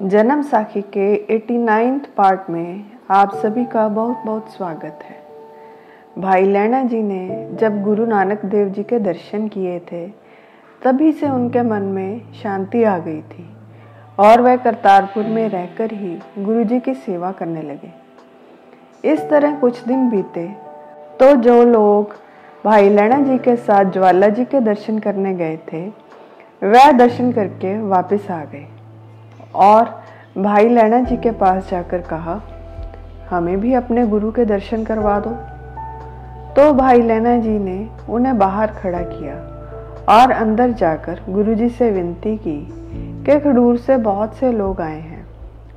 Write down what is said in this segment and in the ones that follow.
जन्म साखी के 89th पार्ट में आप सभी का बहुत बहुत स्वागत है। भाई लैना जी ने जब गुरु नानक देव जी के दर्शन किए थे तभी से उनके मन में शांति आ गई थी और वह करतारपुर में रहकर ही गुरु जी की सेवा करने लगे। इस तरह कुछ दिन बीते तो जो लोग भाई लैना जी के साथ ज्वाला जी के दर्शन करने गए थे वह दर्शन करके वापस आ गए और भाई लैना जी के पास जाकर कहा, हमें भी अपने गुरु के दर्शन करवा दो। तो भाई लैना जी ने उन्हें बाहर खड़ा किया और अंदर जाकर गुरु जी से विनती की कि खडूर से बहुत से लोग आए हैं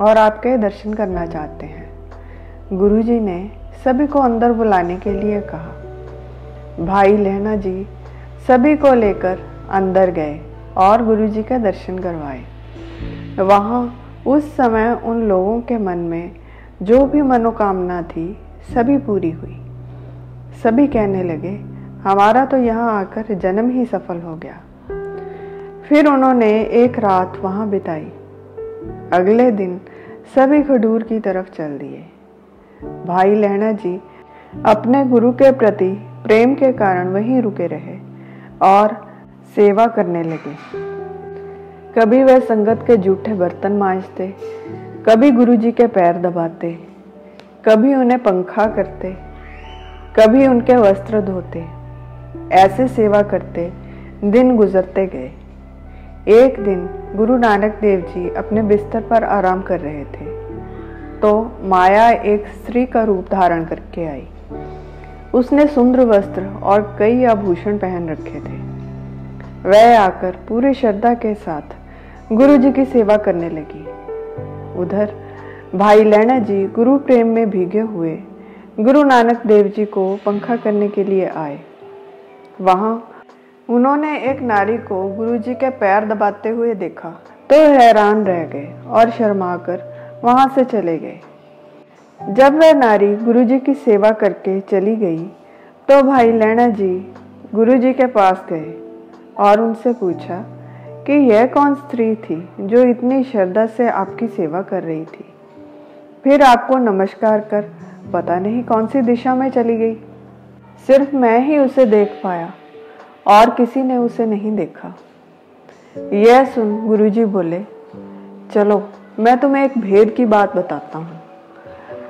और आपके दर्शन करना चाहते हैं। गुरु जी ने सभी को अंदर बुलाने के लिए कहा। भाई लैना जी सभी को लेकर अंदर गए और गुरु जी का दर्शन करवाए। वहाँ उस समय उन लोगों के मन में जो भी मनोकामना थी सभी पूरी हुई। सभी कहने लगे, हमारा तो यहाँ आकर जन्म ही सफल हो गया। फिर उन्होंने एक रात वहाँ बिताई। अगले दिन सभी खडूर की तरफ चल दिए। भाई लैना जी अपने गुरु के प्रति प्रेम के कारण वहीं रुके रहे और सेवा करने लगे। कभी वह संगत के जूठे बर्तन मांजते, कभी गुरु जी के पैर दबाते, कभी उन्हें पंखा करते, कभी उनके वस्त्र धोते। ऐसे सेवा करते दिन गुजरते गए। एक दिन गुरु नानक देव जी अपने बिस्तर पर आराम कर रहे थे तो माया एक स्त्री का रूप धारण करके आई। उसने सुंदर वस्त्र और कई आभूषण पहन रखे थे। वह आकर पूरी श्रद्धा के साथ गुरु जी की सेवा करने लगी। उधर भाई लैना जी गुरु प्रेम में भीगे हुए गुरु नानक देव जी को पंखा करने के लिए आए। वहां उन्होंने एक नारी को गुरु जी के पैर दबाते हुए देखा तो हैरान रह गए और शर्माकर वहां से चले गए। जब वह नारी गुरु जी की सेवा करके चली गई तो भाई लैना जी गुरु जी के पास गए और उनसे पूछा कि यह कौन स्त्री थी जो इतनी श्रद्धा से आपकी सेवा कर रही थी, फिर आपको नमस्कार कर पता नहीं कौन सी दिशा में चली गई। सिर्फ मैं ही उसे देख पाया और किसी ने उसे नहीं देखा। यह सुन गुरुजी बोले, चलो मैं तुम्हें एक भेद की बात बताता हूँ।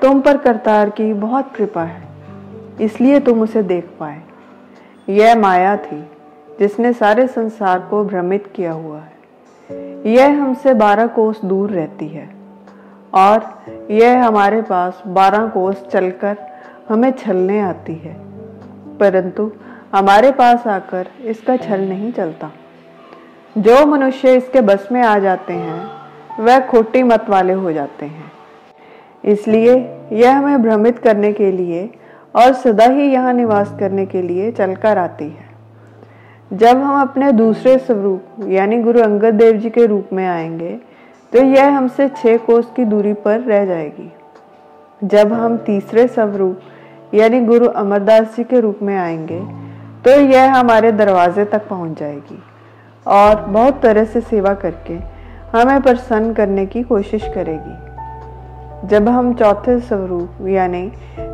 तुम पर करतार की बहुत कृपा है इसलिए तुम उसे देख पाए। यह माया थी जिसने सारे संसार को भ्रमित किया हुआ है। यह हमसे 12 कोस दूर रहती है और यह हमारे पास 12 कोस चलकर हमें छलने आती है, परंतु हमारे पास आकर इसका छल नहीं चलता। जो मनुष्य इसके बस में आ जाते हैं वह खोटी मत वाले हो जाते हैं। इसलिए यह हमें भ्रमित करने के लिए और सदा ही यहाँ निवास करने के लिए चलकर आती है। जब हम अपने दूसरे स्वरूप यानी गुरु अंगद देव जी के रूप में आएंगे तो यह हमसे 6 कोस की दूरी पर रह जाएगी। जब हम तीसरे स्वरूप यानी गुरु अमरदास जी के रूप में आएंगे तो यह हमारे दरवाजे तक पहुंच जाएगी और बहुत तरह से सेवा करके हमें प्रसन्न करने की कोशिश करेगी। जब हम चौथे स्वरूप यानी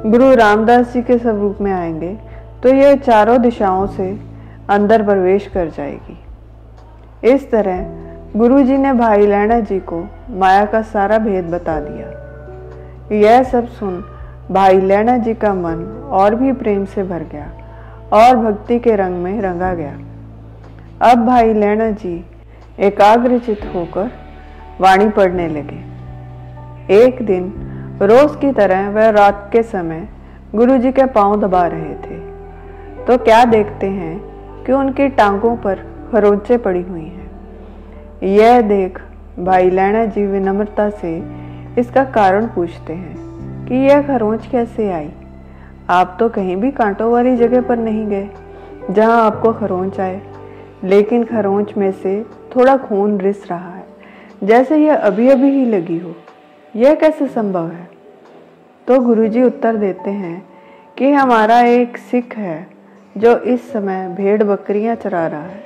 गुरु रामदास जी के स्वरूप में आएंगे तो यह चारों दिशाओं से अंदर प्रवेश कर जाएगी। इस तरह गुरु जी ने भाई लैना जी को माया का सारा भेद बता दिया। यह सब सुन भाई लैना जी का मन और भी प्रेम से भर गया और भक्ति के रंग में रंगा गया। अब भाई लैना जी एकाग्रचित होकर वाणी पढ़ने लगे। एक दिन रोज की तरह वह रात के समय गुरु जी के पांव दबा रहे थे तो क्या देखते हैं कि उनकी टांगों पर खरोंचें पड़ी हुई हैं। यह देख भाई लैना जी विनम्रता से इसका कारण पूछते हैं कि यह खरोंच कैसे आई। आप तो कहीं भी कांटों वाली जगह पर नहीं गए जहां आपको खरोंच आए, लेकिन खरोंच में से थोड़ा खून रिस रहा है जैसे यह अभी अभी ही लगी हो। यह कैसे संभव है? तो गुरुजी उत्तर देते हैं कि हमारा एक सिख है जो इस समय भेड़ बकरियां चरा रहा है।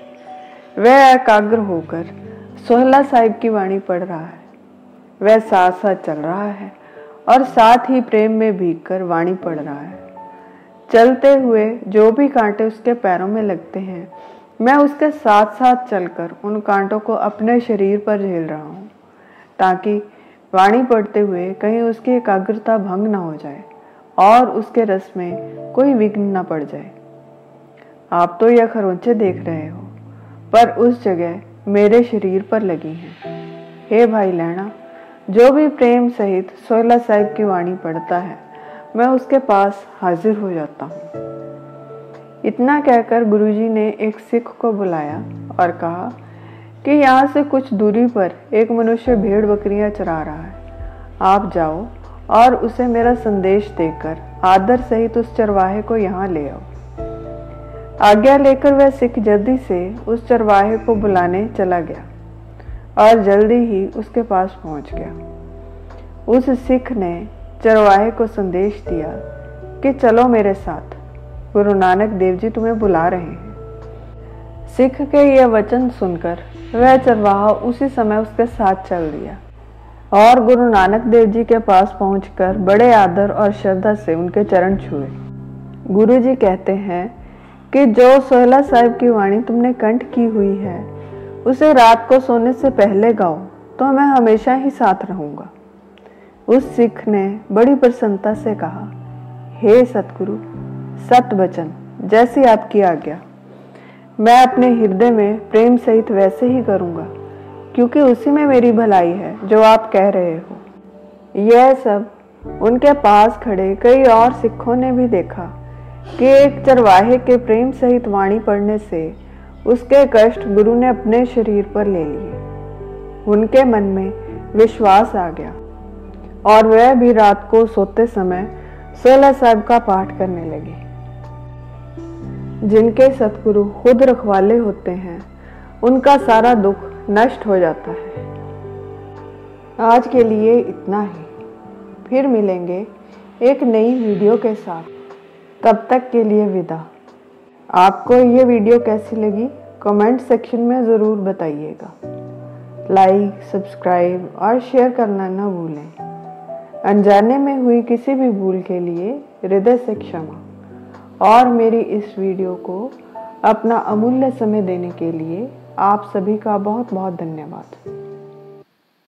वह एकाग्र होकर सोहला साहिब की वाणी पढ़ रहा है। वह साथ साथ चल रहा है और साथ ही प्रेम में भीगकर वाणी पढ़ रहा है। चलते हुए जो भी कांटे उसके पैरों में लगते हैं, मैं उसके साथ साथ चलकर उन कांटों को अपने शरीर पर झेल रहा हूँ, ताकि वाणी पढ़ते हुए कहीं उसकी एकाग्रता भंग न हो जाए और उसके रस में कोई विघ्न न पड़ जाए। आप तो यह खरोंचे देख रहे हो, पर उस जगह मेरे शरीर पर लगी हैं। हे भाई लैणा, जो भी प्रेम सहित सोहला साहिब की वाणी पढ़ता है, मैं उसके पास हाजिर हो जाता हूँ। इतना कहकर गुरुजी ने एक सिख को बुलाया और कहा कि यहाँ से कुछ दूरी पर एक मनुष्य भेड़ बकरियां चरा रहा है। आप जाओ और उसे मेरा संदेश देकर आदर सहित उस चरवाहे को यहाँ ले आओ। आज्ञा लेकर वह सिख जल्दी से उस चरवाहे को बुलाने चला गया और जल्दी ही उसके पास पहुंच गया। उस सिख ने चरवाहे को संदेश दिया कि चलो मेरे साथ, गुरु नानक देव जी तुम्हें बुला रहे हैं। सिख के यह वचन सुनकर वह चरवाहा उसी समय उसके साथ चल दिया और गुरु नानक देव जी के पास पहुंचकर बड़े आदर और श्रद्धा से उनके चरण छुए। गुरु जी कहते हैं कि जो सोहला साहिब की वाणी तुमने कंठ की हुई है, उसे रात को सोने से पहले गाओ तो मैं हमेशा ही साथ रहूंगा। उस सिख ने बड़ी प्रसन्नता से कहा, हे सतगुरु, सत वचन, जैसी आपकी आज्ञा। मैं अपने हृदय में प्रेम सहित वैसे ही करूंगा, क्योंकि उसी में मेरी भलाई है जो आप कह रहे हो। यह सब उनके पास खड़े कई और सिखों ने भी देखा कि एक चरवाहे के प्रेम सहित वाणी पढ़ने से उसके कष्ट गुरु ने अपने शरीर पर ले लिए। उनके मन में विश्वास आ गया और वह भी रात को सोते समय सोहला साहिब का पाठ करने लगे। जिनके सतगुरु खुद रखवाले होते हैं, उनका सारा दुख नष्ट हो जाता है। आज के लिए इतना ही, फिर मिलेंगे एक नई वीडियो के साथ। तब तक के लिए विदा। आपको ये वीडियो कैसी लगी कमेंट सेक्शन में ज़रूर बताइएगा। लाइक, सब्सक्राइब और शेयर करना न भूलें। अनजाने में हुई किसी भी भूल के लिए हृदय से क्षमा। और मेरी इस वीडियो को अपना अमूल्य समय देने के लिए आप सभी का बहुत बहुत धन्यवाद।